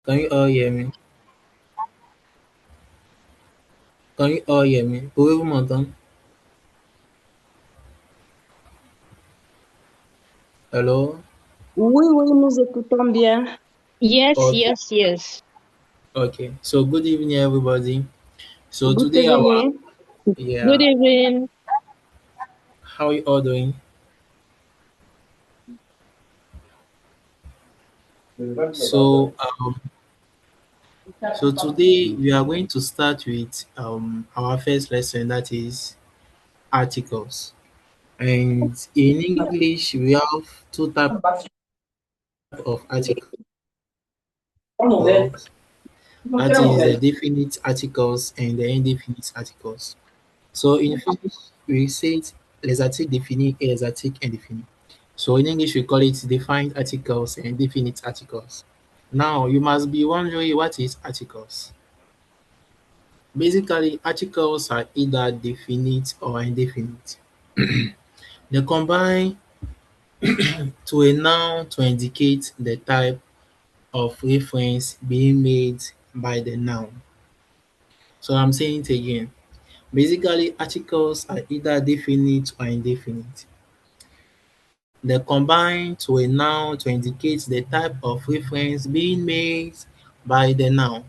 Can you all hear me? Can you all hear me? Pouvez-vous m'entendre? Hello? Oui, oui, nous écoutons bien. Yes, Okay. yes, yes. Okay. So good evening, everybody. So Good today our evening. Good yeah, evening. how you all doing? So so today we are going to start with our first lesson, that is articles. And in English we have two types of articles. That is the definite articles and the indefinite articles. So in French, we say it les articles définis et les articles indéfinis. So in English, we call it defined articles and definite articles. Now, you must be wondering what is articles. Basically, articles are either definite or indefinite. They combine to a noun to indicate the type of reference being made by the noun. So I'm saying it again. Basically, articles are either definite or indefinite. They combine to a noun to indicate the type of reference being made by the noun.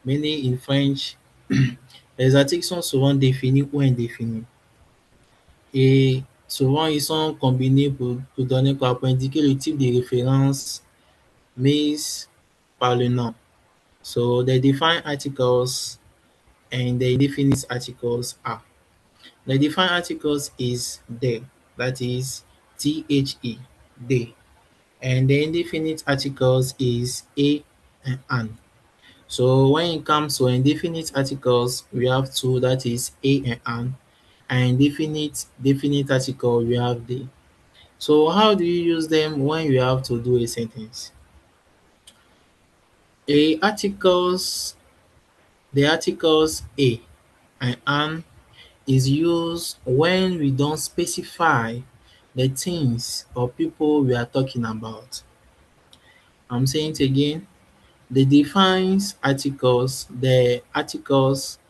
Meaning in French, les articles sont souvent définis ou indéfinis. Et souvent, ils sont combinés pour donner quoi? Pour indiquer le type de référence mise par le nom. So the defined articles and the indefinite articles are. The defined articles is the, that is THE, they. And the indefinite articles is a and an. So when it comes to indefinite articles, we have two, that is a and an. And definite article, we have the. So how do you use them when you have to do a sentence? A articles, the articles a and an is used when we don't specify the things or people we are talking about. I'm saying it again. The defines articles, the articles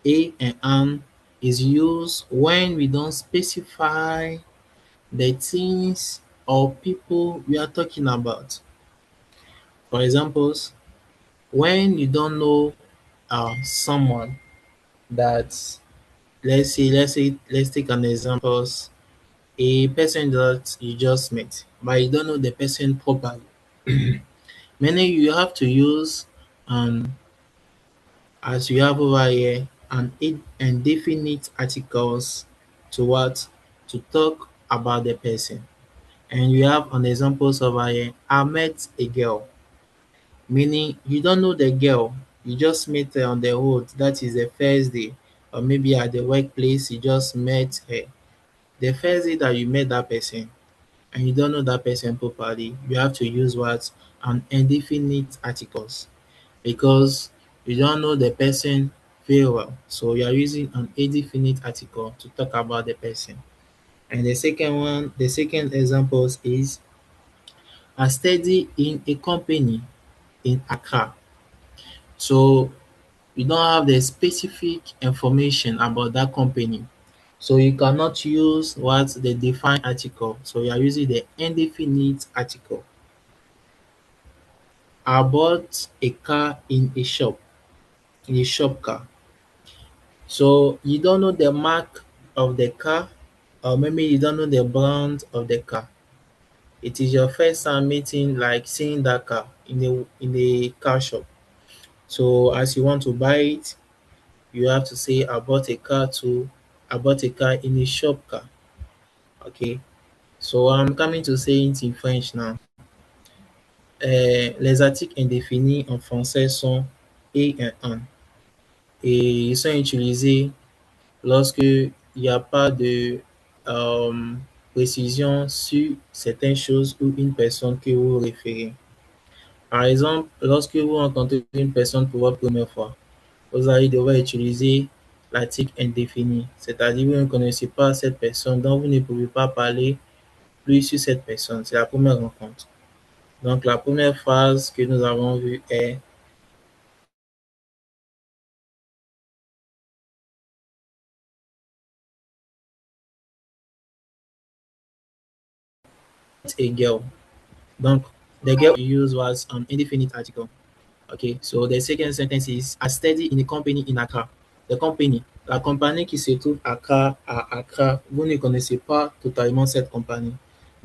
a and an is used when we don't specify the things or people we are talking about. For examples, when you don't know someone that, let's take an example, a person that you just met, but you don't know the person properly. Meaning you have to use um as you have over here, an indefinite articles to what? To talk about the person. And you have an examples over here. I met a girl, meaning you don't know the girl. You just met her on the road. That is the first day. Or maybe at the workplace, you just met her. The first day that you met that person and you don't know that person properly, you have to use what? An indefinite articles, because you don't know the person very well. So you are using an indefinite article to talk about the person. And the second example is I study in a company in Accra. So you don't have the specific information about that company. So you cannot use what the defined article. So you are using the indefinite article. I bought a car in a shop car. So you don't know the mark of the car, or maybe you don't know the brand of the car. It is your first time meeting, like seeing that car in a car shop. So as you want to buy it, you have to say I bought a car in a shop car. Okay. So I'm coming to say it in French now. Les articles indéfinis en français sont et un an. Et ils sont utilisés lorsque il n'y a pas de euh, précision sur certaines choses ou une personne que vous référez. Par exemple, lorsque vous rencontrez une personne pour la première fois, vous allez devoir utiliser l'article indéfini, c'est-à-dire vous ne connaissez pas cette personne, donc vous ne pouvez pas parler plus sur cette personne. C'est la première rencontre. Donc, la première phrase que nous avons vue est a girl. Donc, the girl used was an indefinite article. Okay, so the second sentence is I study in a company in Accra. The company, la compagnie qui se trouve à Accra, vous ne connaissez pas totalement cette compagnie.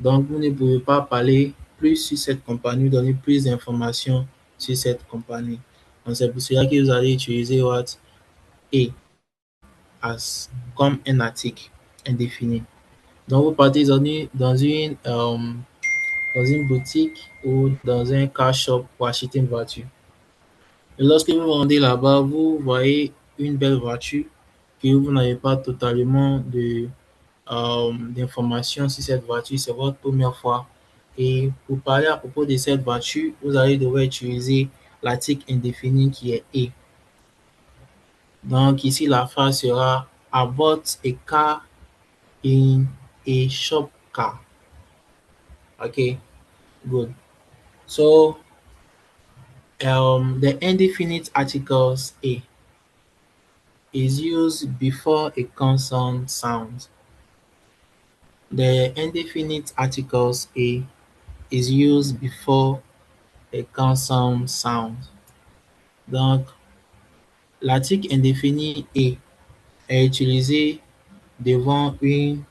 Donc, vous ne pouvez pas parler plus sur cette compagnie, donner plus d'informations sur cette compagnie. Donc, c'est pour cela que vous allez utiliser what a as comme un article indéfini. Donc, vous partez dans une boutique ou dans un car shop pour acheter une voiture. Et lorsque vous rendez là-bas, vous voyez une belle voiture que vous n'avez pas totalement d'informations sur cette voiture, c'est votre première fois. Et pour parler à propos de cette voiture, vous allez devoir utiliser l'article indéfini qui est a. Donc ici, la phrase sera I bought a car in a shop car. Okay, good. So the indefinite articles a is used before a consonant sound. The indefinite articles a is used before a consonant sound. Donc, l'article indéfini a est utilisé devant une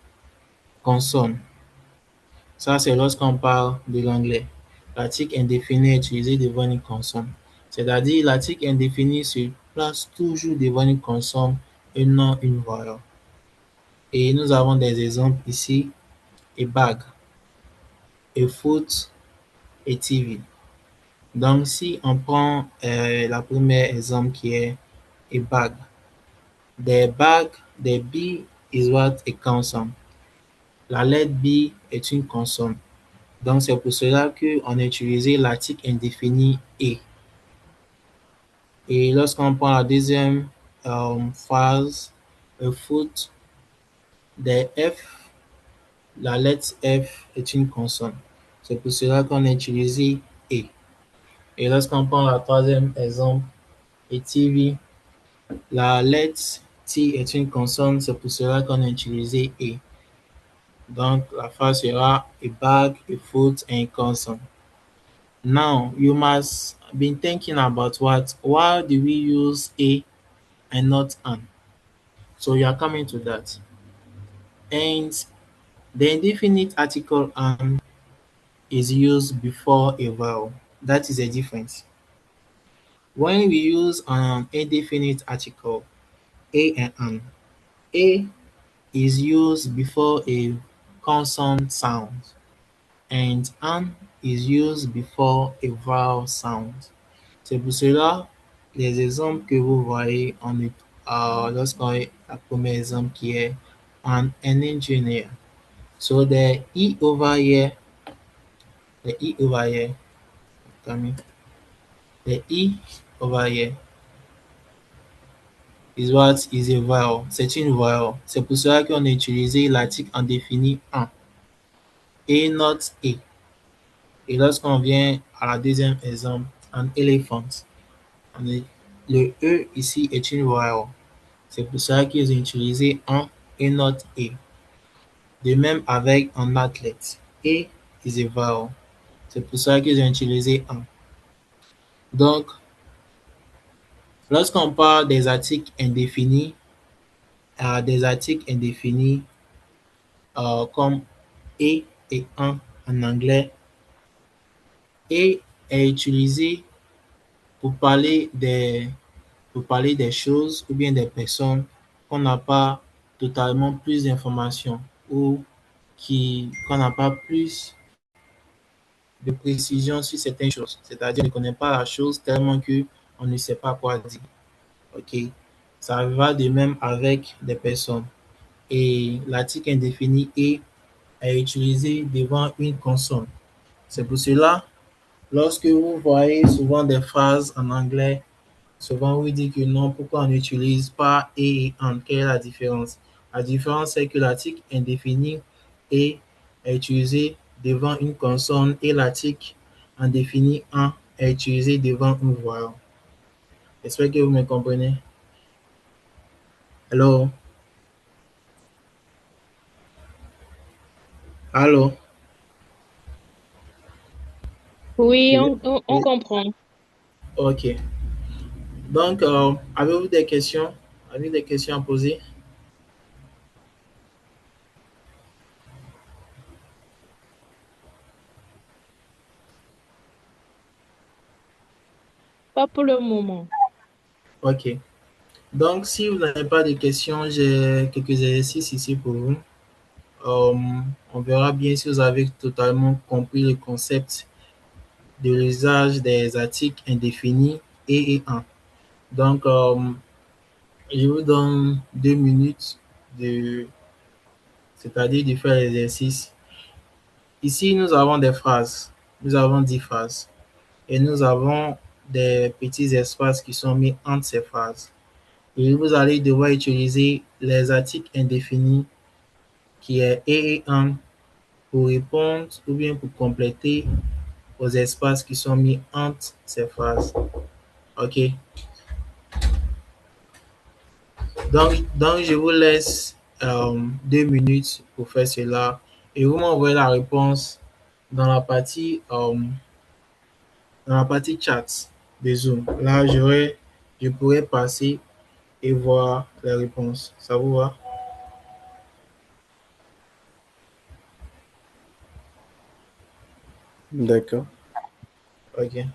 consonne. Ça, c'est lorsqu'on parle de l'anglais. L'article indéfini est utilisé devant une consonne. C'est-à-dire, l'article indéfini se place toujours devant une consonne et non une voyelle. Et nous avons des exemples ici. A bag, a foot, a TV. Donc, si on prend la première exemple qui est a bag, the bag, the B is what a consonant. La lettre B est une consonne. Donc, c'est pour cela qu'on a utilisé l'article indéfini et. Et lorsqu'on prend la deuxième phrase, a foot, the F, la lettre F est une consonne. C'est pour cela qu'on a utilisé et. Et lorsqu'on prend la troisième exemple, a TV, la lettre T est une consonne, c'est pour cela qu'on a utilisé et. Donc, la phrase sera a bag, a foot, and a consonne. Now, you must be thinking about what, why do we use a and not an? So you are coming to that. And the indefinite article an is used before a vowel. That is a difference. When we use an indefinite article, a and an, a is used before a consonant sound, and an is used before a vowel sound. C'est pour cela, les exemples que vous voyez lorsqu'on a le premier exemple qui est an engineer. So the E over here, coming, the E over here is what is a vowel. C'est une vowel. C'est pour cela qu'on a utilisé l'article indéfini en et not a. Et lorsqu'on vient à la deuxième exemple, an elephant, le E ici est une vowel. C'est pour ça qu'ils ont utilisé un et not a. De même avec un athlète. A is a vowel. C'est pour ça qu'ils ont utilisé un. Donc, lorsqu'on parle des articles indéfinis comme et un en anglais, et est utilisé pour pour parler des choses ou bien des personnes qu'on n'a pas totalement plus d'informations ou qu'on n'a pas plus de précision sur certaines choses. C'est-à-dire qu'on ne connaît pas la chose tellement qu'on ne sait pas quoi dire. OK? Ça va de même avec des personnes. Et l'article indéfini est utilisé devant une consonne. C'est pour cela, lorsque vous voyez souvent des phrases en anglais, souvent vous dites que non, pourquoi on n'utilise pas et en? Quelle est la différence? La différence, c'est que l'article indéfini est utilisé devant une consonne et l'article indéfini en est utilisé devant un voyant. J'espère que vous me comprenez. Allô? Allô? Oui, Oui. on Oui. comprend. Ok. Donc, avez-vous des questions? Avez-vous des questions à poser? Pas pour le moment. Ok. Donc, si vous n'avez pas de questions, j'ai quelques exercices ici pour vous. Euh, on verra bien si vous avez totalement compris le concept de l'usage des articles indéfinis et en. Donc, je vous donne 2 minutes de, c'est-à-dire de faire l'exercice. Ici, nous avons des phrases. Nous avons 10 phrases. Et nous avons des petits espaces qui sont mis entre ces phrases. Et vous allez devoir utiliser les articles indéfinis qui est et en pour répondre ou bien pour compléter aux espaces qui sont mis entre ces phrases. OK. Donc je vous laisse 2 minutes pour faire cela et vous m'envoyez la réponse dans la partie, dans la partie chat de Zoom. Là, je pourrais passer et voir les réponses. Ça vous va? D'accord. OK.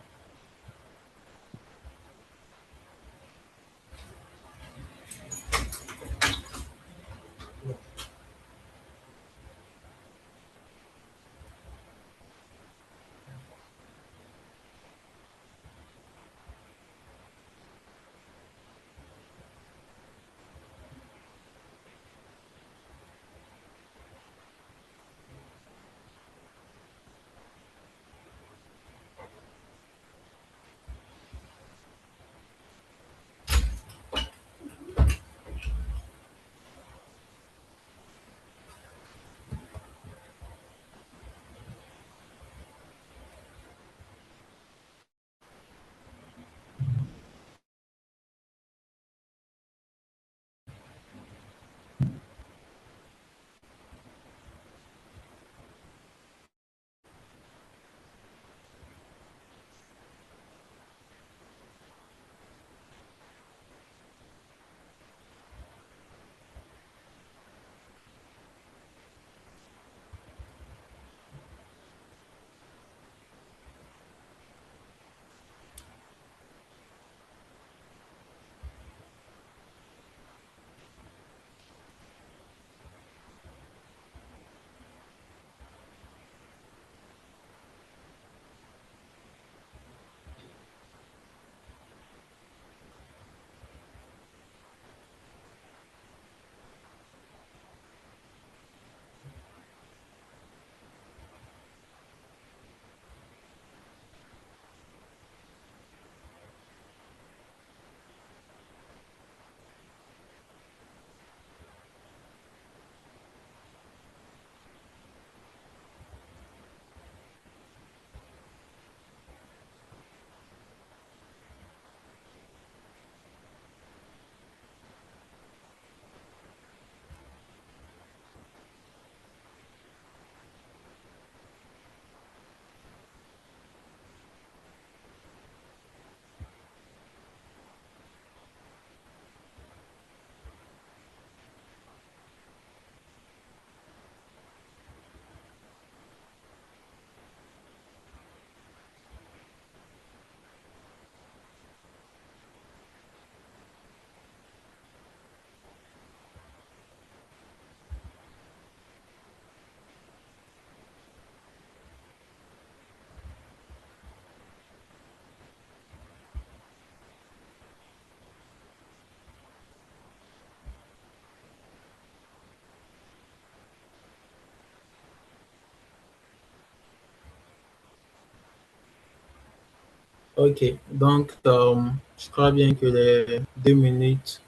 OK. Donc, je crois bien que les 2 minutes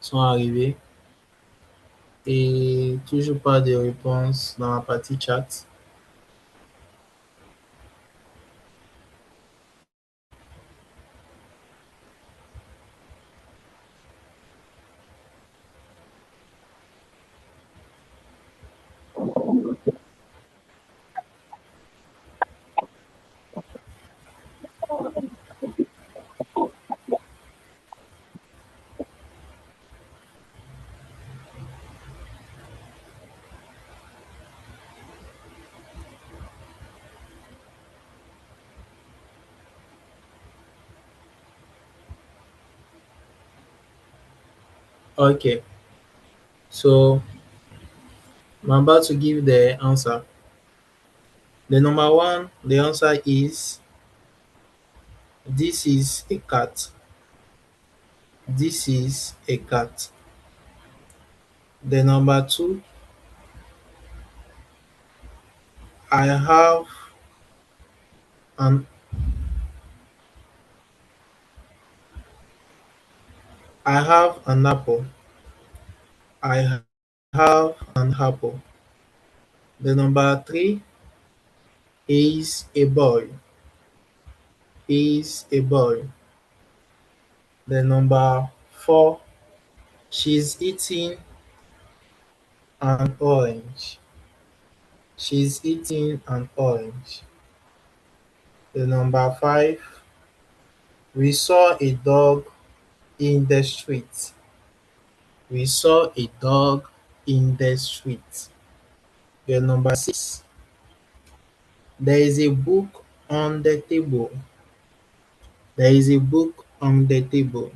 sont arrivées et toujours pas de réponse dans la partie chat. Okay, so I'm about to give the answer. The number one, the answer is this is a cat. This is a cat. The number two, I have an I have an apple. I have an apple. The number three is a boy. Is a boy. The number four, she's eating an orange. She's eating an orange. The number five, we saw a dog in the street. We saw a dog in the street. The number six, there is a book on the table. There is a book on the table.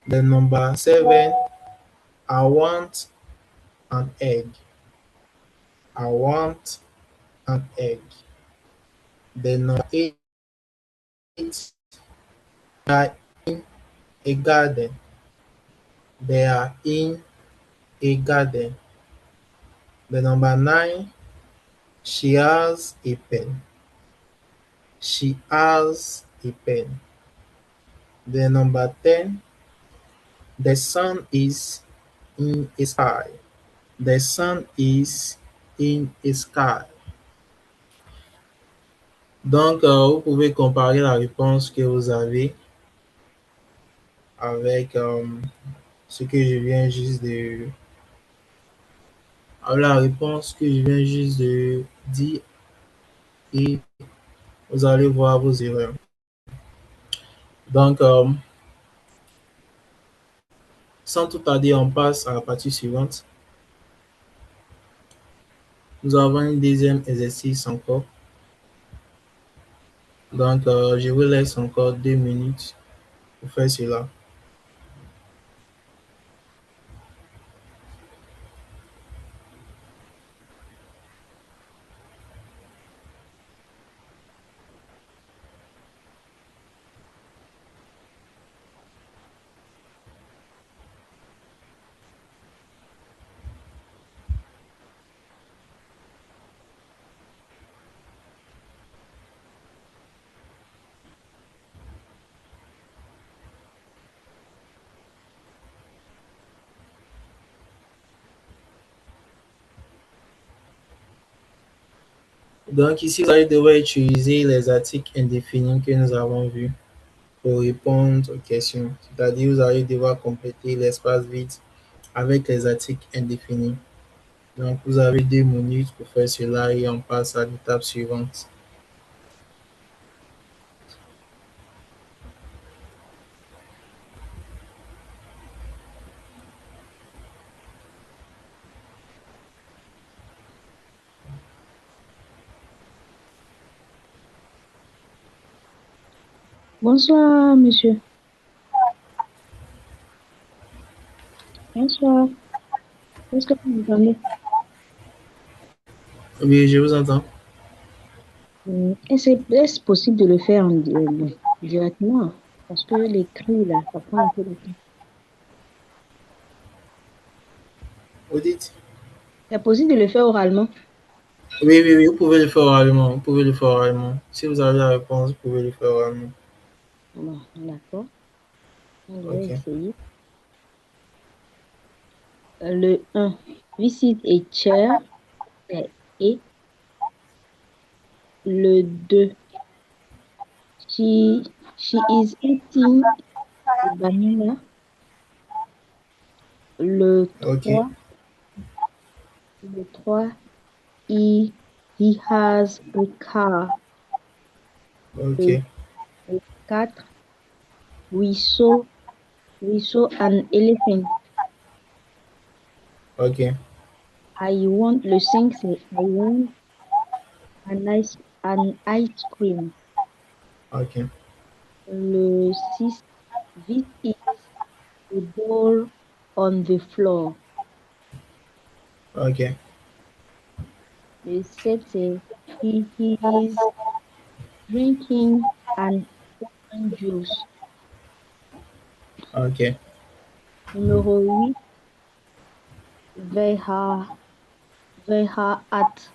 The number seven, I want an egg. I want an egg. The number eight, they are in a garden. They are in a garden. The number nine, she has a pen. She has a pen. The number 10, the sun is in a sky. The sun is in a sky. Donc, vous pouvez comparer la réponse que vous avez avec ce que je viens juste de... avec la réponse que je viens juste de dire et vous allez voir vos erreurs. Donc, sans tout tarder, on passe à la partie suivante. Nous avons un deuxième exercice encore. Donc, je vous laisse encore 2 minutes pour faire cela. Donc, ici, vous allez devoir utiliser les articles indéfinis que nous avons vus pour répondre aux questions. C'est-à-dire, vous allez devoir compléter l'espace vide avec les articles indéfinis. Donc, vous avez 2 minutes pour faire cela et on passe à l'étape suivante. Bonsoir, monsieur. Bonsoir. Est-ce que vous m'entendez? Oui, je vous entends. Est-ce possible de le faire directement? Parce que l'écrit, là, ça prend un peu de temps. Vous dites? C'est possible de le faire oralement? Oui, oui, oui, vous pouvez le faire oralement. Vous pouvez le faire oralement. Si vous avez la réponse, vous pouvez le faire oralement. Bon, d'accord. Je vais OK. essayer. Le 1. Visit a chair, c'est et. Le 2. She is eating a banana. Le OK. 3. Le 3, he, he has a car. Le, Okay. le 4, we saw, we saw an elephant. Okay. Le 5, c'est I want an ice cream. Okay. Le 6, this is a ball on the floor. Okay. Le 7, c'est he is drinking an orange juice. Okay. Numéro 8, they are, they are at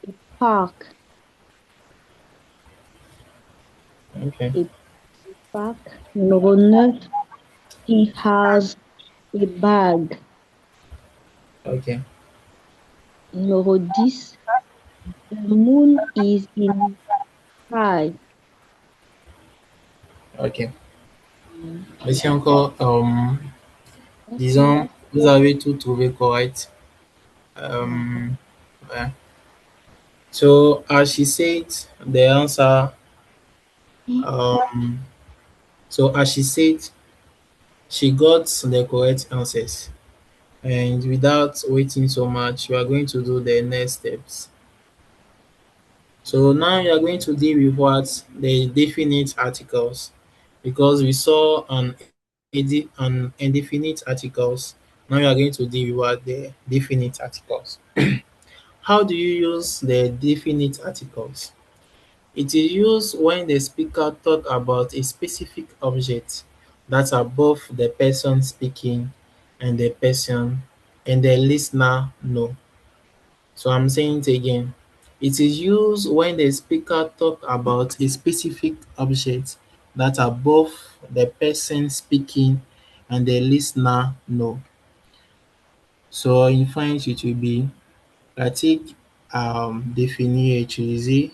a park. Okay. A park. Numéro 9, he has a bag. Okay. Numéro 10, the moon is in sky. Ok. Mm. Merci encore. Merci. Disons, vous avez tout trouvé correct. D'accord. Ouais. So, as she said, the answer, um, so as she said, she got the correct answers. And without waiting so much, we are going to do the next steps. So now you are going to deal with what the definite articles, because we saw an indefinite articles. Now you are going to deal with what the definite articles. How do you use the definite articles? It is used when the speaker talk about a specific object that are both the person speaking and the person and the listener know. So I'm saying it again. It is used when the speaker talk about a specific object that are both the person speaking and the listener know. So in French, it will be l'article défini et utilisé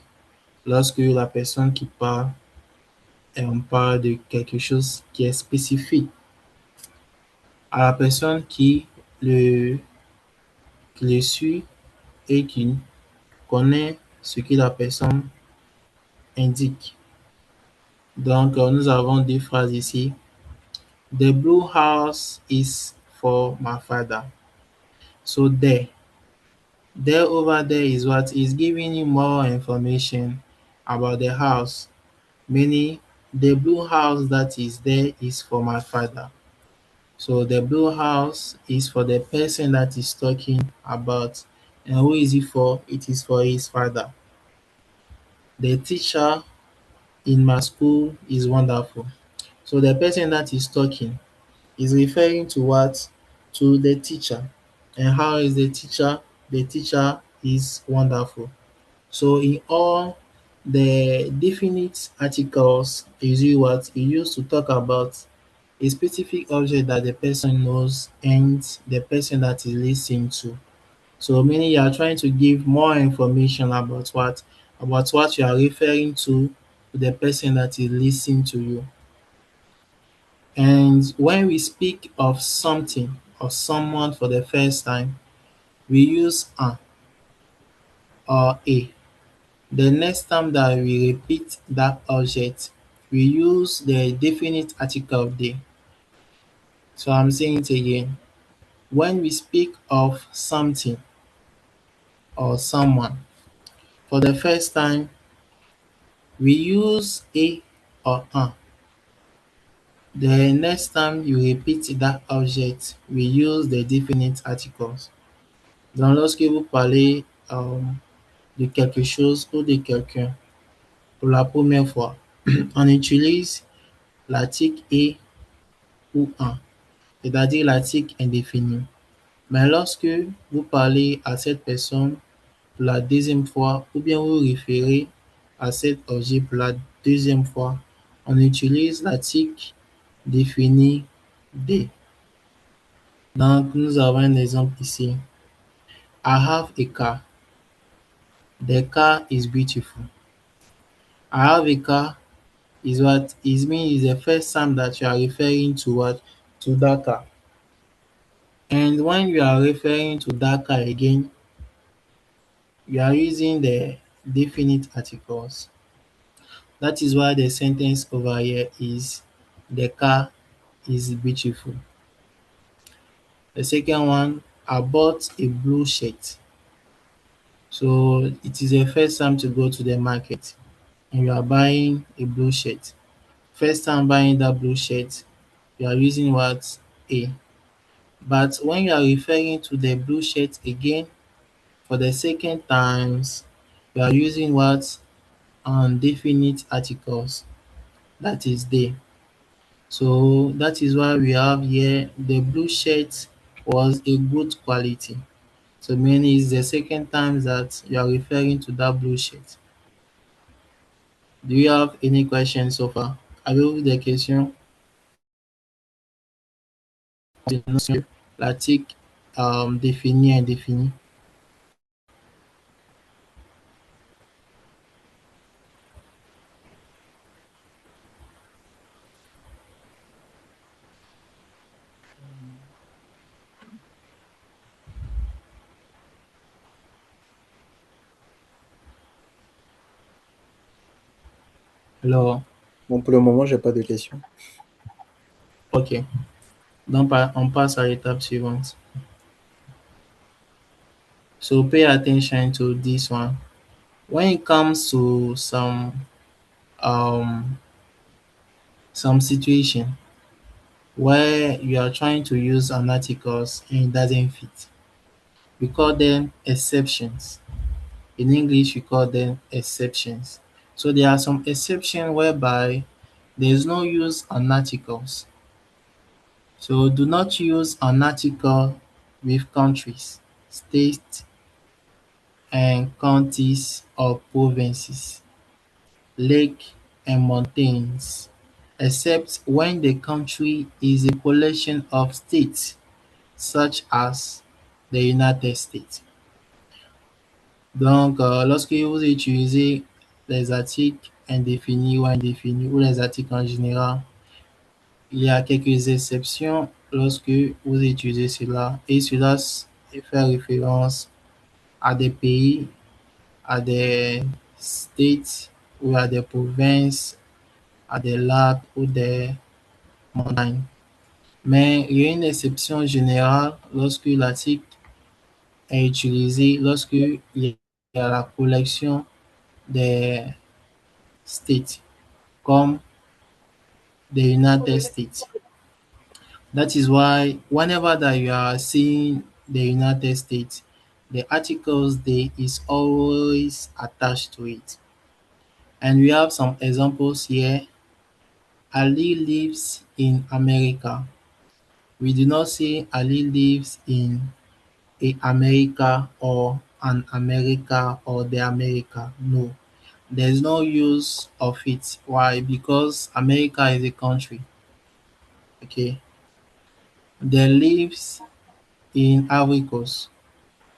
lorsque la personne qui parle, on parle de quelque chose qui est spécifique à la personne qui le suit et qui connaît ce que la personne indique. Donc, nous avons deux phrases ici. The blue house is for my father. So there over there is what is giving you more information about the house. Meaning, the blue house that is there is for my father. So the blue house is for the person that is talking about. And who is it for? It is for his father. The teacher in my school is wonderful. So the person that is talking is referring to what? To the teacher. And how is the teacher? The teacher is wonderful. So in all the definite articles is you what you use to talk about a specific object that the person knows and the person that is listening to. So meaning you are trying to give more information about what you are referring to the person that is listening to you. And when we speak of something or someone for the first time, we use un or a. The next time that we repeat that object, we use the definite article de. So I'm saying it again. When we speak of something or someone for the first time, we use a or un. The next time you repeat that object, we use the definite articles. Donc, lorsque vous parlez de quelque chose ou de quelqu'un pour la première fois, on utilise l'article et ou un, c'est-à-dire l'article indéfini. Mais lorsque vous parlez à cette personne pour la deuxième fois ou bien vous référez à cet objet pour la deuxième fois, on utilise l'article défini de. Donc, nous avons un exemple ici. I have a car. The car is beautiful. I have a car is what is mean is the first time that you are referring to what to that car. And when you are referring to that car again, we are using the definite articles. That is why the sentence over here is the car is beautiful. The second one, I bought a blue shirt. So it is the first time to go to the market and you are buying a blue shirt. First time buying that blue shirt, you are using what? A. But when you are referring to the blue shirt again for the second times, you are using what? Definite articles. That is they. So that is why we have here the blue shirt was a good quality. So meaning it's the second time that you are referring to that blue shirt. Do you have any questions so far? Avez-vous des questions? Des notions l'article défini, indéfini. Alors, Bon, pour le moment, j'ai pas de questions. ok. Donc, on passe à l'étape suivante. So pay attention to this one. When it comes to some situation where you are trying to use an articles and it doesn't fit, we call them exceptions. In English, we call them exceptions. So there are some exceptions whereby there is no use on articles. So do not use an article with countries, states, and counties or provinces, lake and mountains, except when the country is a collection of states, such as the United States. Donc, lorsque vous utilisez les articles indéfinis ou indéfinis ou les articles en général, il y a quelques exceptions lorsque vous utilisez cela et cela fait référence à des pays, à des states ou à des provinces, à des lacs ou des montagnes. Mais il y a une exception générale lorsque l'article est utilisé, lorsque il y a la collection des states, comme the United States. That is why whenever that you are seeing the United States, the articles there is always attached to it. And we have some examples here. Ali lives in America. We do not say Ali lives in a America or an America or the America. No. There's no use of it. Why? Because America is a country. Okay. They lives in Ivory Coast.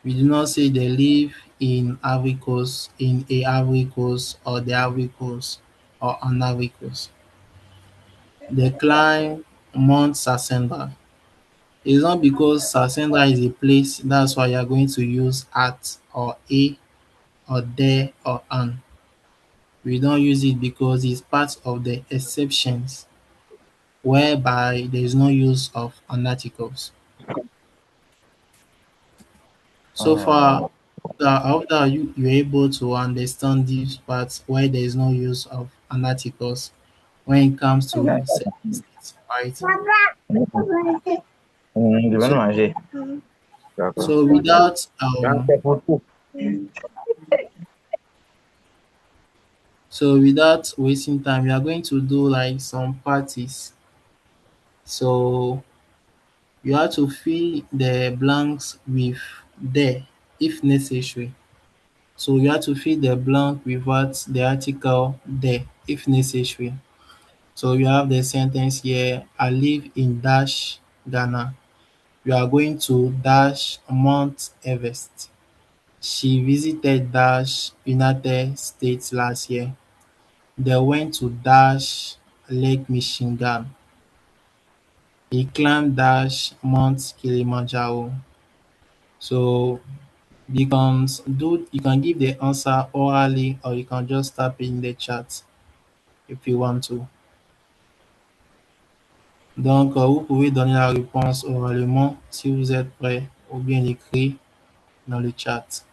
We do not say they live in Ivory Coast, in a Ivory Coast or the Ivory Coast or an Ivory Coast. They climb Mount Sassendra. It's not because Sassendra is a place, that's why you're going to use at or a or there or an. We don't use it because it's part of the exceptions whereby there is no use of an articles. So far, I hope that you're able to understand these parts where there is no use of an articles when it comes to statistics, right? Je vais So, manger. D'accord. so without C'est pour tout. so without wasting time, we are going to do like some parties. So you have to fill the blanks with there if necessary. So you have to fill the blank with what the article there if necessary. So you have the sentence here, I live in dash Ghana. You are going to dash Mount Everest. She visited dash United States last year. They went to dash Lake Michigan. He climbed dash Mount Kilimanjaro. So You can give the answer orally or you can just type in the chat if you want to. Donc, vous pouvez donner la réponse oralement si vous êtes prêt ou bien l'écrire dans le chat.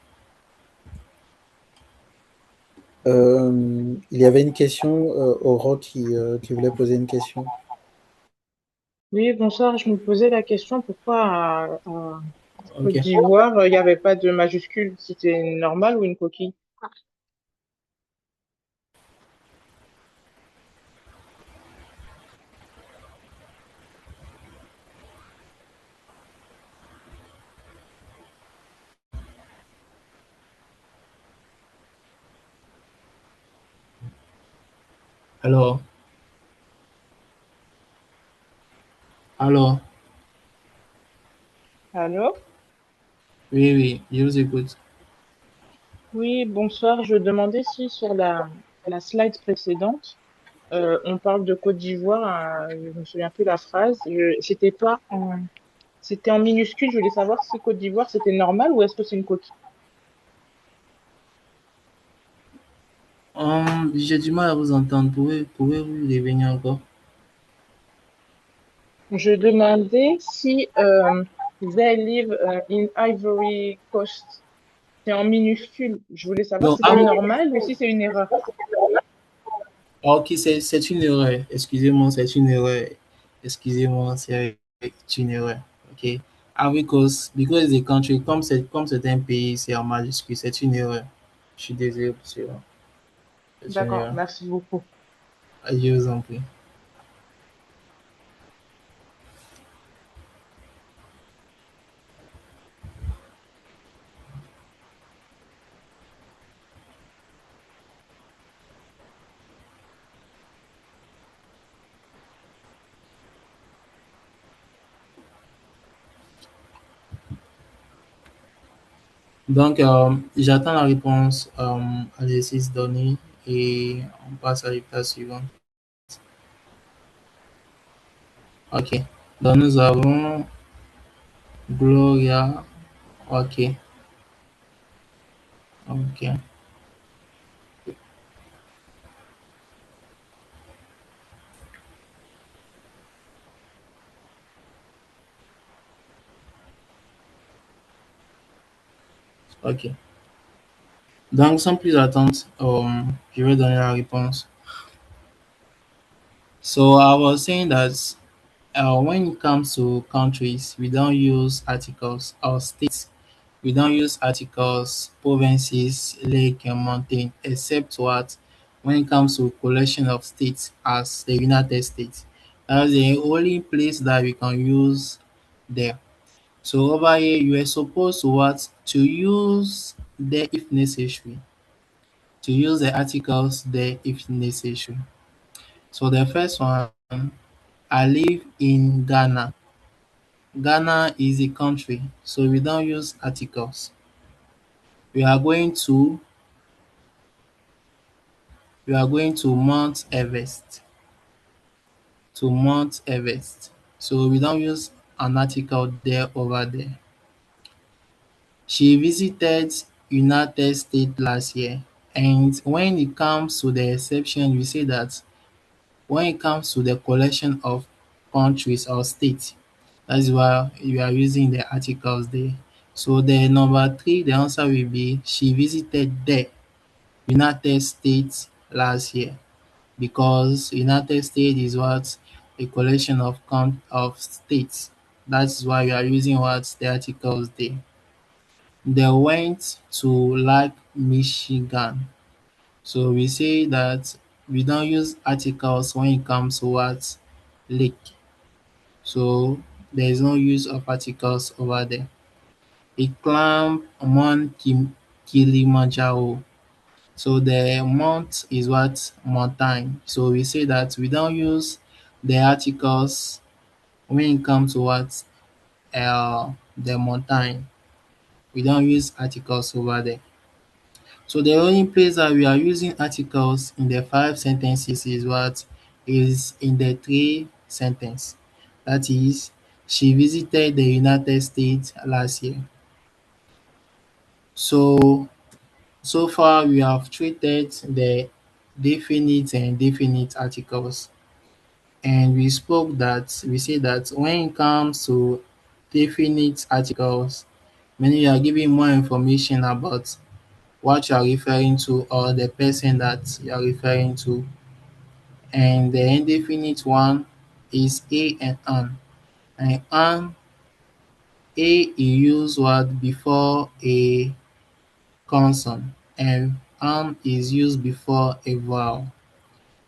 Il y avait une question, Aurore qui voulait poser une question. Oui, bonsoir. Je me posais la question pourquoi à Côte Ok. d'Ivoire, il n'y avait pas de majuscule, si c'était normal ou une coquille. Alors, alors, Allô? oui, oui, je vous écoute. Oui, bonsoir. Je demandais si sur la slide précédente, on parle de Côte d'Ivoire, je me souviens plus la phrase. C'était en minuscule. Je voulais savoir si Côte d'Ivoire c'était normal ou est-ce que c'est une coquille. J'ai du mal à vous entendre. Pouvez-vous revenir encore? Je demandais si they live in Ivory Coast. C'est en minuscule. Je voulais savoir Non, si c'est normal ou si c'est une erreur. ok, c'est une erreur. Excusez-moi, c'est une erreur. Excusez-moi, c'est une erreur. Ok. Ah oui, because the country, comme c'est un pays, c'est en majuscule, c'est une erreur. Je suis désolé pour cela. C'est une D'accord, erreur. merci beaucoup. Je vous en prie. Donc, j'attends la réponse à l'exercice donné et on passe à l'étape suivante. Ok. Donc, nous avons Gloria. Ok. Ok. Ok. Donc, sans plus attendre, je vais donner la réponse. So, I was saying that when it comes to countries, we don't use articles or states. We don't use articles, provinces, lake, and mountain, except what when it comes to collection of states as the United States. That's the only place that we can use there. So over here, you are supposed to what to use there if necessary. To use the articles there if necessary. So the first one, I live in Ghana. Ghana is a country, so we don't use articles. We are going to Mount Everest. To Mount Everest. So we don't use an article there over there. She visited United States last year. And when it comes to the exception, we say that when it comes to the collection of countries or states, that's why you are using the articles there. So the number three, the answer will be she visited the United States last year because United States is what a collection of of states. That's why we are using what the articles there. They went to Lake Michigan. So we say that we don't use articles when it comes to what lake. So there is no use of articles over there. He climbed Mount Kilimanjaro. So the mount is what mountain. So we say that we don't use the articles when it comes to what the mountain. We don't use articles over there. So the only place that we are using articles in the five sentences is what is in the three sentence. That is, she visited the United States last year. So far we have treated the definite and indefinite articles, and we say that when it comes to definite articles, meaning you are giving more information about what you are referring to or the person that you are referring to, and the indefinite one is a and an. And an, a you use what before a consonant, and am is used before a vowel.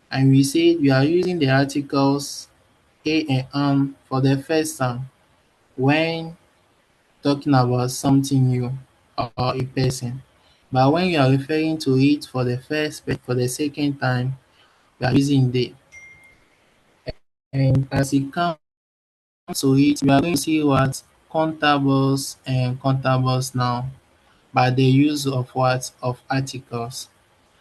And we say we are using the articles a and am for the first time when talking about something new or a person. But when you are referring to it for the second time, we are using they. And as it comes to it, we are going to see what countables and countables now by the use of what of articles.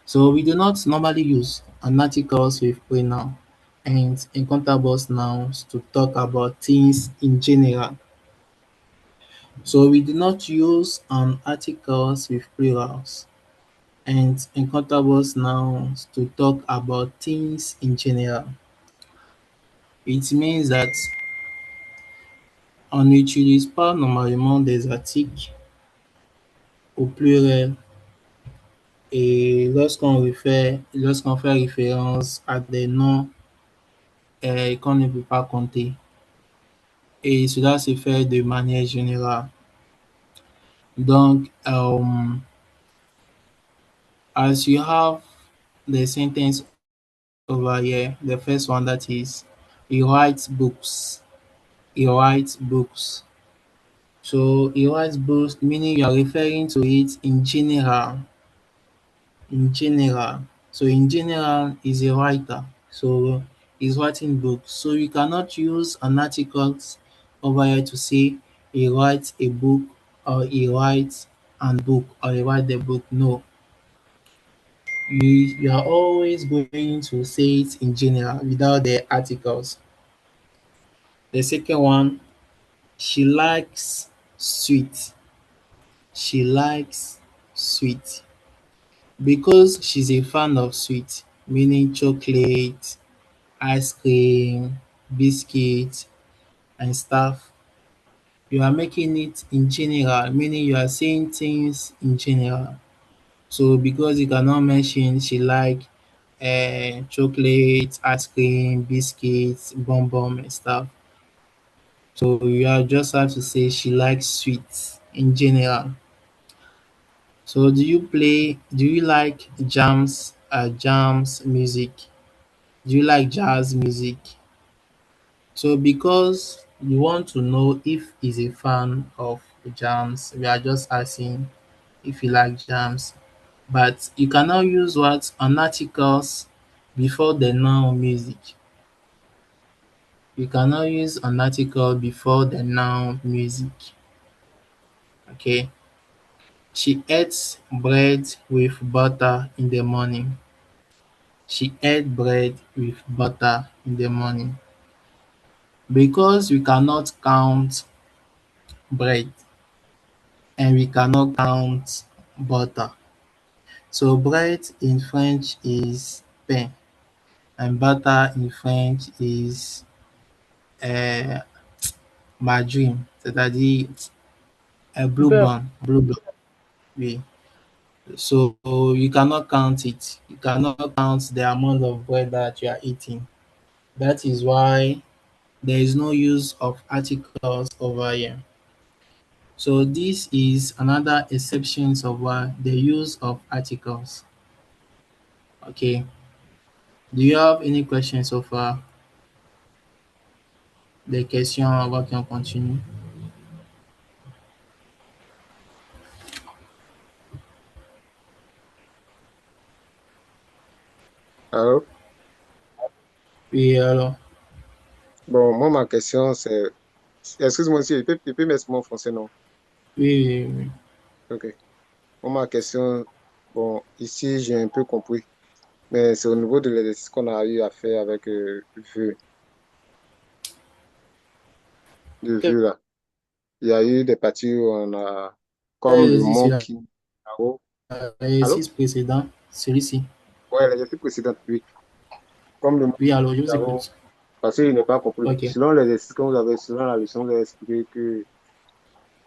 So we do not normally use an articles with pronoun and uncountable nouns to talk about things in general. So we do not use an articles with plurals and uncountable nouns to talk about things in general. It means that on n'utilise pas normalement des articles au pluriel et lorsqu'on fait référence à des noms qu'on ne peut pas compter. Et cela se fait de manière générale. Donc, as you have the sentence over here, the first one that is, he writes books. He writes books. So he writes books, meaning you are referring to it in general. In general. So in general, he's a writer. So he's writing books. So you cannot use an article over here to say he writes a book or he writes an book or he write the book. No. You are always going to say it in general without the articles. The second one, she likes sweet. She likes sweet. Because she's a fan of sweet, meaning chocolate, ice cream, biscuits, and stuff. You are making it in general, meaning you are saying things in general. So because you cannot mention she like chocolate, ice cream, biscuits, bonbon and stuff. So you are just have to say she likes sweets in general. So do you like jams music? Do you like jazz music? So because you want to know if he's a fan of jams, we are just asking if you like jams. But you cannot use what on articles before the noun music. You cannot use an article before the noun music. Okay. She eats bread with butter in the morning. She ate bread with butter in the morning. Because we cannot count bread and we cannot count butter. So bread in French is pain and butter in French is euh, margarine, c'est-à-dire Beurre. blue band, oui. So you cannot count it. You cannot count the amount of bread that you are eating. That is why there is no use of articles over here. So this is another exceptions of the use of articles. Okay. Do you have any questions so far? Des questions avant qu'on continue? Alors, Oui, alors. bon, moi, ma question, c'est, excuse-moi si, il peut mettre mon français, non? Oui, oui, oui. Ok. Moi, ma question, bon, ici, j'ai un peu compris, mais c'est au niveau de l'exercice qu'on a eu à faire avec vue, de vue, là. Il y a eu des parties où on a, comme Quel le exercice mot celui-là? qui, Allô? Allô? l'exercice précédent, celui-ci. Ouais, l'exercice précédent, oui. Comme le Oui, alors je vous avons, écoute. parce qu'il n'est pas compris. Ok. Selon l'exercice que vous avez, selon la leçon, vous avez expliqué que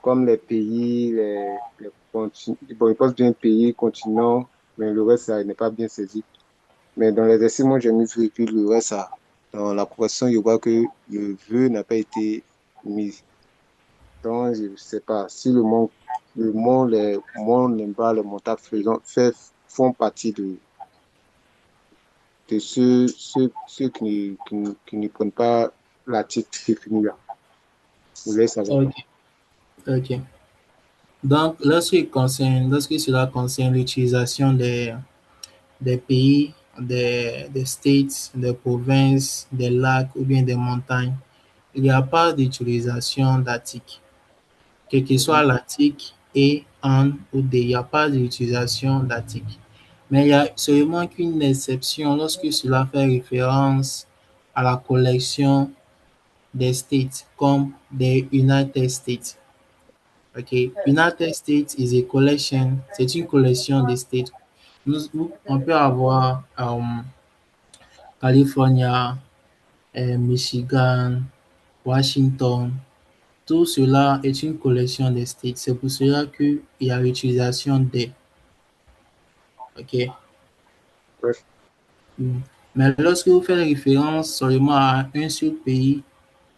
comme les pays, les continents, bon, il pose bien pays, continent, mais le reste, ça n'est pas bien saisi. Mais dans l'exercice, moi, j'ai mis virgule, le reste, ça, dans la correction, il voit que le vœu n'a pas été mis. Donc, je ne sais pas si les monts, les bas, les montagnes font partie de ceux qui ne prennent pas l'article défini là. Je vous laisse savoir. Ok. Ok. Donc, lorsque cela concerne l'utilisation des pays, des states, des provinces, des lacs ou bien des montagnes, il n'y a pas d'utilisation d'article. Quel que soit Mhm. l'article et en ou des, il n'y a pas d'utilisation d'article. Mais il y a seulement qu'une exception lorsque cela fait référence à la collection des states, comme des United States. Okay, United States is a collection, c'est une collection de states. On peut avoir California, Michigan, Washington. Tout cela est une collection de states. C'est pour cela qu'il y a l'utilisation des. OK. Bref, Mm. Mais lorsque vous faites référence seulement à un seul pays,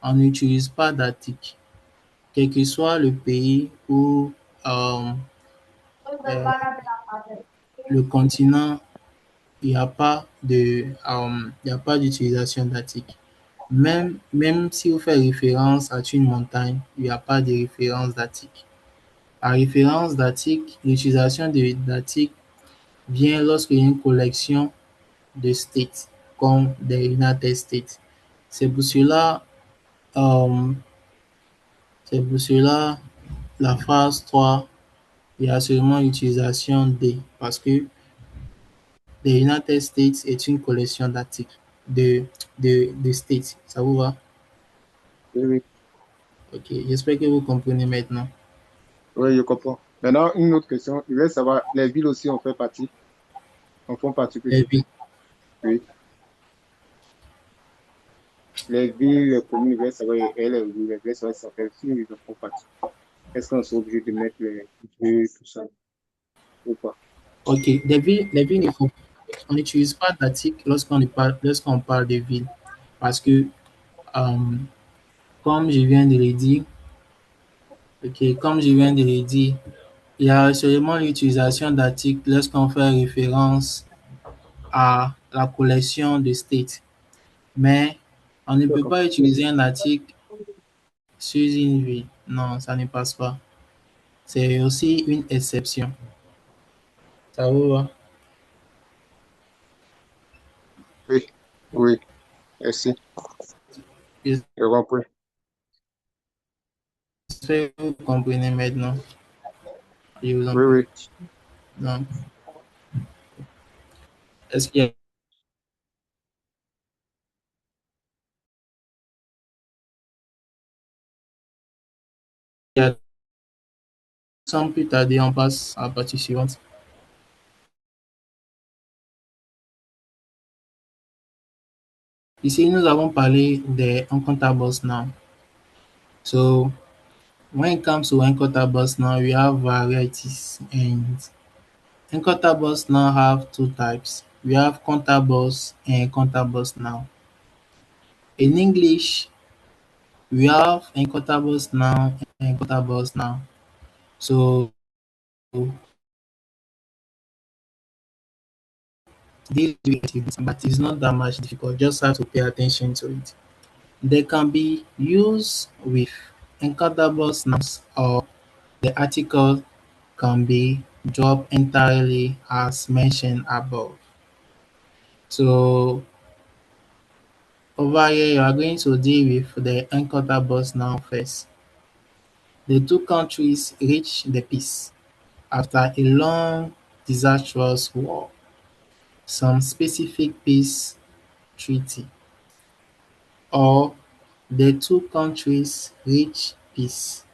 on n'utilise pas d'article. Quel que soit le pays ou euh, euh, le continent, il n'y a pas il y a pas d'utilisation d'article. Même si vous faites référence à une montagne, il n'y a pas de référence d'article. La référence d'article, l'utilisation d'article vient lorsqu'il y a une collection de states, comme des United States. C'est pour cela, euh, c'est pour cela, la phase 3, il y a seulement l'utilisation des, parce que the United States est une collection d'articles de states. Ça vous va? oui, oui, Ok, j'espère que vous comprenez maintenant. oui, je comprends. Maintenant, une autre question. Je voulais savoir, les villes aussi en font partie Et peut-être. puis, Oui. Les villes, les communes, je voulais savoir, et les villes, je voulais savoir si ça fait si ils en font partie. Est-ce qu'on est obligé de mettre les villes, tout ça, ou pas? ok, les villes, on n'utilise pas d'articles lorsqu'on parle de villes. Parce que, euh, comme je viens de le dire, ok, comme je viens de le dire, il y a seulement l'utilisation d'articles lorsqu'on fait référence à la collection de states. Mais on ne peut D'accord. pas utiliser un article sur une ville. Non, ça ne passe pas. C'est aussi une exception. Ça vous va? Oui, oui, merci. Je comprends. J'espère que vous comprenez maintenant. Je vous en Oui, prie. oui. Donc, est-ce qu'il y a sans plus tarder, on passe à la partie suivante. Ici, nous avons parlé des uncountables now. So, when it comes to uncountables now, we have varieties, and uncountables now have two types. We have countables and countables now. In English, we have uncountables now and countables now. So, this is but it's not that much difficult. Just have to pay attention to it. They can be used with uncountable nouns, or the article can be dropped entirely as mentioned above. So over here, you are going to deal with the uncountable noun first. The two countries reached the peace after a long, disastrous war. Some specific peace treaty, or the two countries reached peace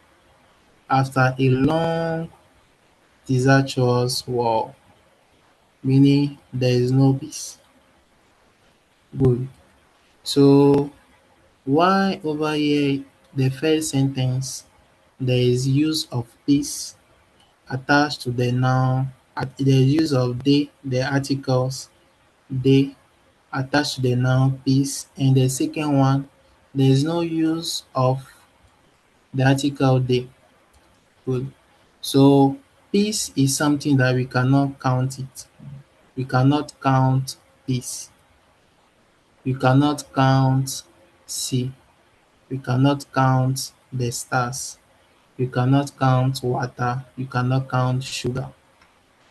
after a long, disastrous war, meaning there is no peace. Good. So why over here the first sentence there is use of peace attached to the noun, the use of the articles they attached to the noun peace, and the second one there is no use of the article they. Good. So peace is something that we cannot count it. We cannot count peace. We cannot count sea. We cannot count the stars. You cannot count water. You cannot count sugar.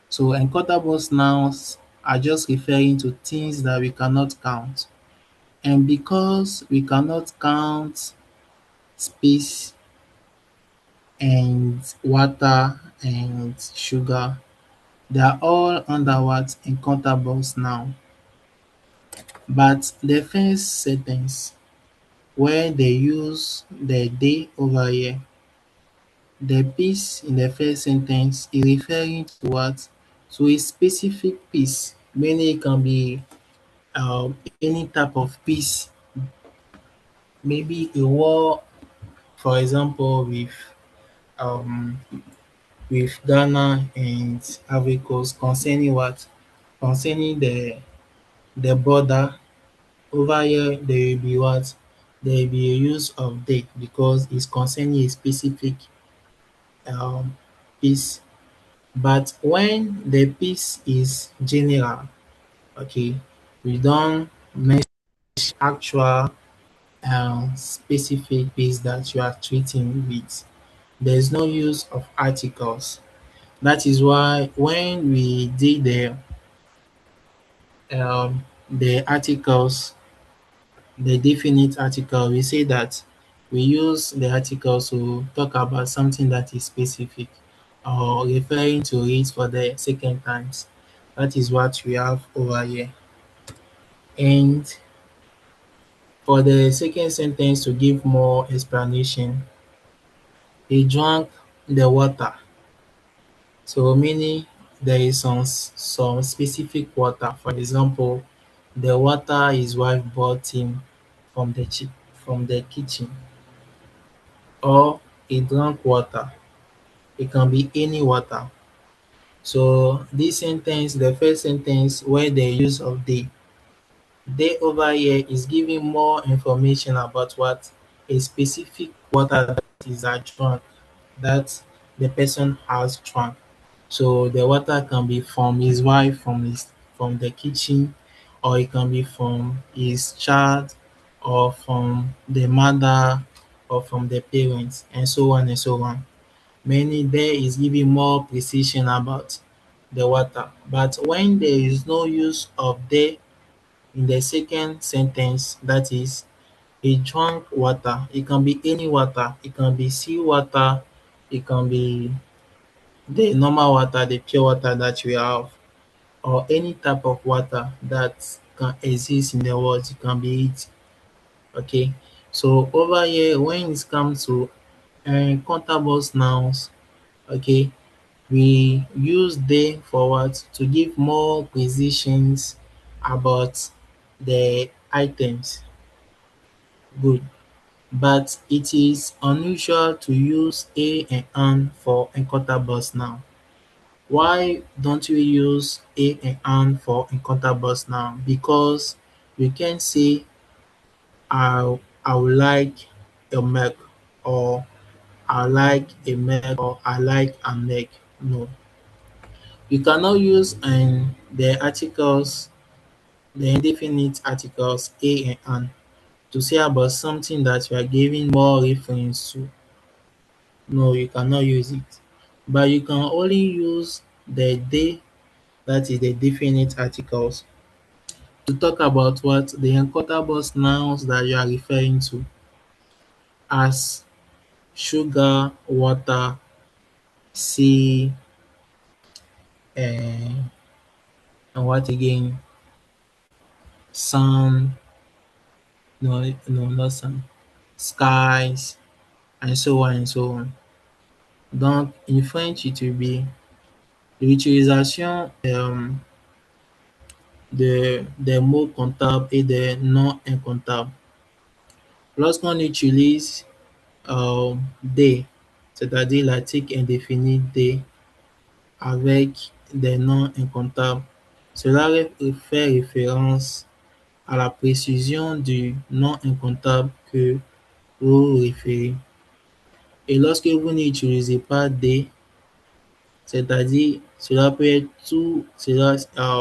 So uncountable nouns are just referring to things that we cannot count. And because we cannot count space and water and sugar, they are all under what? Uncountables now. But the first sentence where they use the they over here, the piece in the first sentence is referring to what? To a specific piece, meaning it can be any type of piece, maybe a war, for example, um, with Ghana and Ivory Coast concerning what? Concerning the border. Over here there will be what? There will be a use of they because it's concerning a specific um piece. But when the piece is general, okay, we don't mention actual specific piece that you are treating with. There's no use of articles. That is why when we did the articles, the definite article, we say that we use the article to talk about something that is specific or referring to it for the second times. That is what we have over here. And for the second sentence to give more explanation, he drank the water. So meaning there is some specific water. For example, the water his wife brought him from from the kitchen, or he drank water. It can be any water. So this sentence, the first sentence where the use of they over here is giving more information about what a specific water that is drunk, that the person has drunk. So the water can be from his wife, from the kitchen, or it can be from his child, or from the mother, or from the parents, and so on and so on. Meaning there is giving more precision about the water. But when there is no use of they in the second sentence, that is, he drank water. It can be any water. It can be sea water. It can be the normal water, the pure water that we have, or any type of water that can exist in the world. It can be it. Okay. So over here, when it comes to countable nouns, okay, we use they for what? To give more precisions about the items. Good. But it is unusual to use a and an for uncountables now. Why don't we use a and an for uncountables now? Because we can say I would like a milk, or I like a milk, or I like a milk. No. You cannot use the articles, the indefinite articles a and an to say about something that you are giving more reference to. No, you cannot use it. But you can only use the they, that is the definite articles, to talk about what the uncountable nouns that you are referring to as sugar, water, sea, and what again? Sun, no, not sun, skies, and so on and so on. Donc, in French, it will be L'utilisation des mots comptables et des noms incomptables. Lorsqu'on utilise des, c'est-à-dire l'article indéfini des, avec des noms incomptables, cela fait référence à la précision du nom incomptable que vous référez. Et lorsque vous n'utilisez pas des, c'est-à-dire cela peut être tout, cela,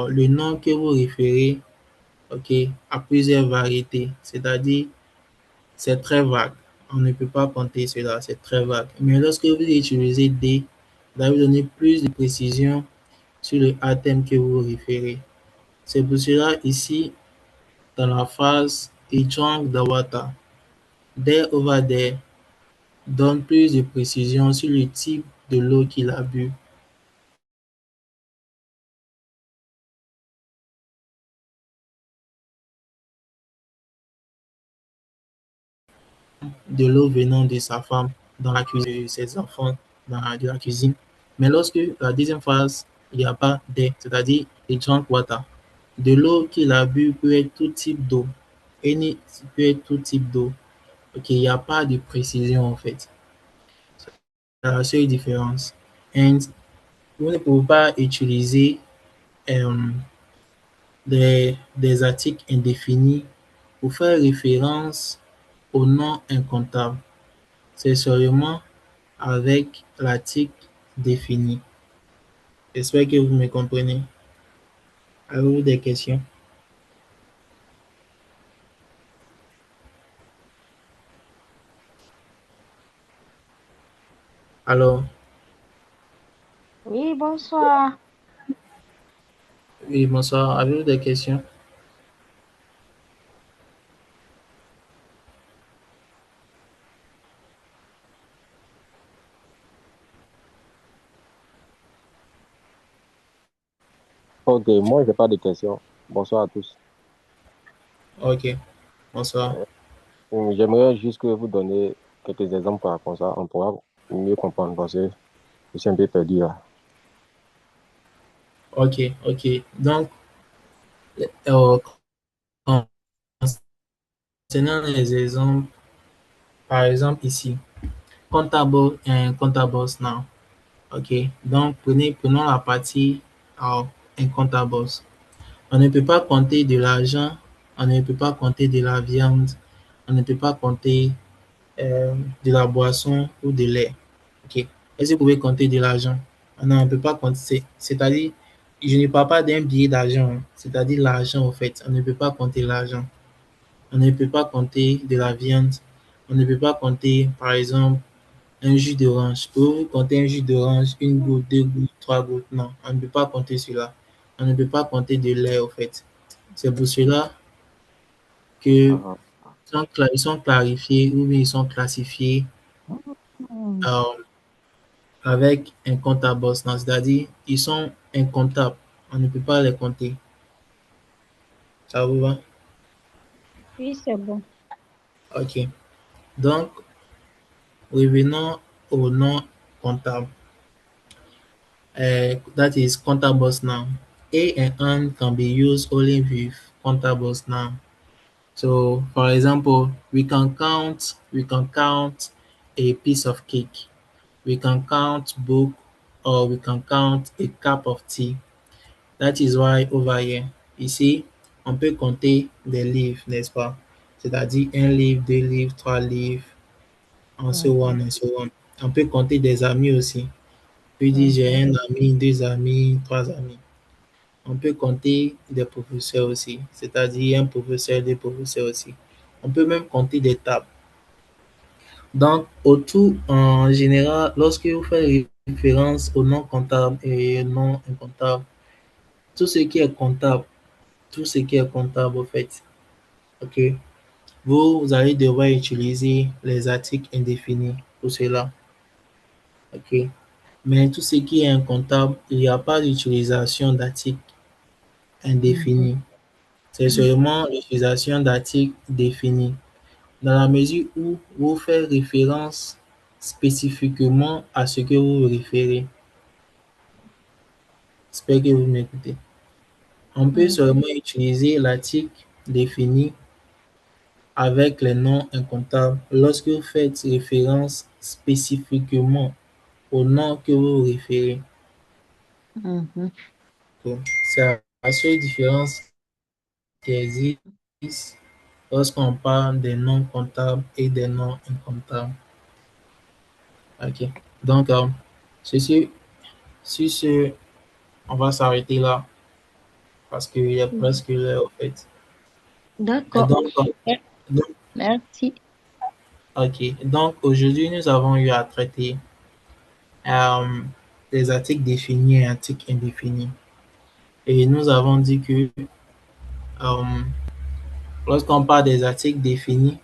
le nom que vous référez, ok, à plusieurs variétés, c'est-à-dire c'est très vague. On ne peut pas compter cela, c'est très vague. Mais lorsque vous utilisez des, vous allez donner plus de précision sur le thème que vous référez. C'est pour cela ici, dans la phrase He drank the water. There over there donne plus de précision sur le type de l'eau qu'il a bu. De l'eau venant de sa femme dans la cuisine, de ses enfants de la cuisine. Mais lorsque la deuxième phrase, il n'y a pas de, c'est-à-dire he drank water. De l'eau qu'il a bu peut être tout type d'eau. Any peut être tout type d'eau. Ok, il n'y a pas de précision en fait. C'est la seule différence. Et vous ne pouvez pas utiliser euh, des articles indéfinis pour faire référence au nom incomptable. C'est seulement avec l'article défini. J'espère que vous me comprenez. Avez-vous des questions? Alors, Oui, bonsoir. oui, bonsoir. Avez-vous des questions? Ok, moi, j'ai pas de questions. Bonsoir à tous. Ok, bonsoir. J'aimerais juste que vous donniez quelques exemples par rapport à ça. On pourra mieux comprendre parce que je suis un peu perdu là. Ok, ok. Donc, euh, concernant les exemples, par exemple ici, comptable and comptables now. Ok, donc prenons la partie incomptables. On ne peut pas compter de l'argent, on ne peut pas compter de la viande, on ne peut pas compter euh, de la boisson ou de lait. Ok. Est-ce que vous pouvez compter de l'argent? Non, on ne peut pas compter. C'est-à-dire, je ne parle pas d'un billet d'argent, hein. C'est-à-dire l'argent, au fait. On ne peut pas compter l'argent. On ne peut pas compter de la viande. On ne peut pas compter, par exemple, un jus d'orange. Pouvez-vous compter un jus d'orange, une goutte, deux gouttes, trois gouttes? Non, on ne peut pas compter cela. On ne peut pas compter de lait, au fait. C'est pour cela que Ah, ils sont clarifiés ou bien ils sont classifiés Hmm. euh, avec un compte à boss, c'est-à-dire ils sont incomptables. On ne peut pas les compter. Ça vous va? Oui, c'est bon. Ok. Donc, revenons au nom comptable. That is contables now. A and N can be used only with contables now. So, for example, we can count a piece of cake. We can count book or we can count a cup of tea. That is why over here, ici, on peut compter des livres, n'est-ce pas? C'est-à-dire un livre, deux livres, trois livres, and so on Mhm, and so on. On peut compter des amis aussi. On peut dire j'ai mhm, un ami, deux amis, trois amis. On peut compter des professeurs aussi, c'est-à-dire un professeur, deux professeurs aussi. On peut même compter des tables. Donc, au tout, en général, lorsque vous faites référence au nom comptable et au nom incomptable, tout ce qui est comptable, tout ce qui est comptable, au fait, ok, vous allez devoir utiliser les articles indéfinis pour cela, ok. Mais tout ce qui est incomptable, il n'y a pas d'utilisation d'articles mhm, indéfinis. C'est seulement l'utilisation d'articles définis. Dans la mesure où vous faites référence spécifiquement à ce que vous référez. J'espère que vous m'écoutez. On peut seulement utiliser l'article défini avec les noms incomptables lorsque vous faites référence spécifiquement au nom que vous vous référez. Mhm. Donc, c'est la seule différence qui existe lorsqu'on parle des noms comptables et des noms incomptables. Ok. Donc, ceci, sur ce, on va s'arrêter là parce qu'il est presque l'heure, en fait. Et D'accord. donc, donc, Merci. ok. Donc, aujourd'hui, nous avons eu à traiter euh, des articles définis et articles indéfinis. Et nous avons dit que euh, lorsqu'on parle des articles définis,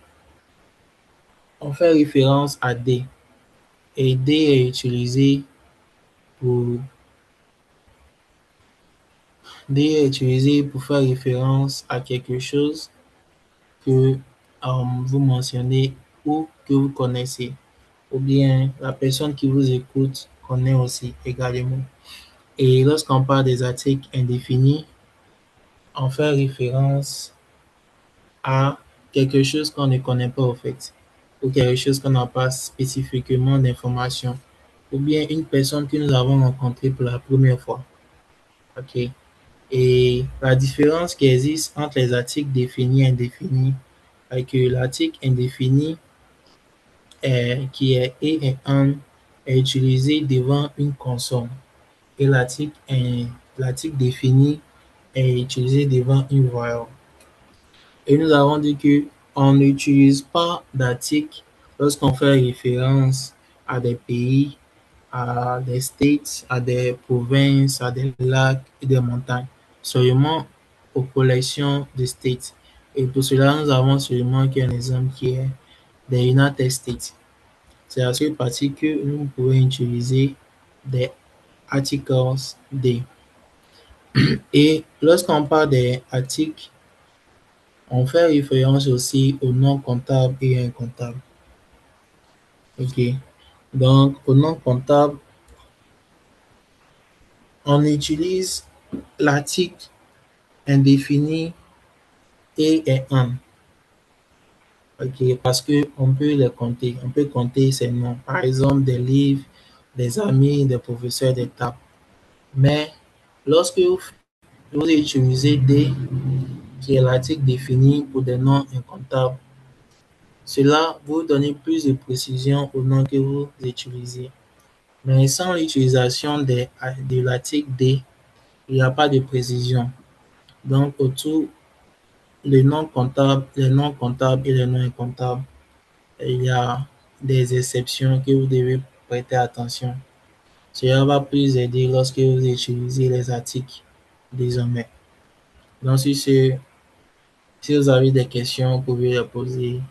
on fait référence à des. Et des est utilisé pour D est utilisé pour faire référence à quelque chose que vous mentionnez ou que vous connaissez, ou bien la personne qui vous écoute connaît aussi également. Et lorsqu'on parle des articles indéfinis, on fait référence à quelque chose qu'on ne connaît pas au fait, ou quelque chose qu'on n'a pas spécifiquement d'informations, ou bien une personne que nous avons rencontrée pour la première fois. OK? Et la différence qui existe entre les articles définis et indéfinis est que l'article indéfini qui est et un est utilisé devant une consonne et l'article défini est utilisé devant une voyelle. Et nous avons dit que on n'utilise pas d'article lorsqu'on fait référence à des pays, à des states, à des provinces, à des lacs et des montagnes, seulement aux collections de states. Et pour cela, nous avons seulement qu'un exemple qui est des United States. C'est à cette partie que nous pouvons utiliser des articles D. Et lorsqu'on parle des articles, on fait référence aussi aux noms comptables et incomptables. OK. Donc, au nom comptable, on utilise l'article indéfini et est un. OK, parce que on peut les compter. On peut compter ces noms. Par exemple, des livres, des amis, des professeurs, des tables. Mais lorsque vous utilisez des, qui est l'article défini pour des noms incomptables, cela vous donne plus de précision au nom que vous utilisez. Mais sans l'utilisation de l'article D, il n'y a pas de précision. Donc, autour les noms comptables et les noms incomptables, il y a des exceptions que vous devez prêter attention. Cela va plus aider lorsque vous utilisez les articles désormais. Donc, si vous avez des questions, vous pouvez les poser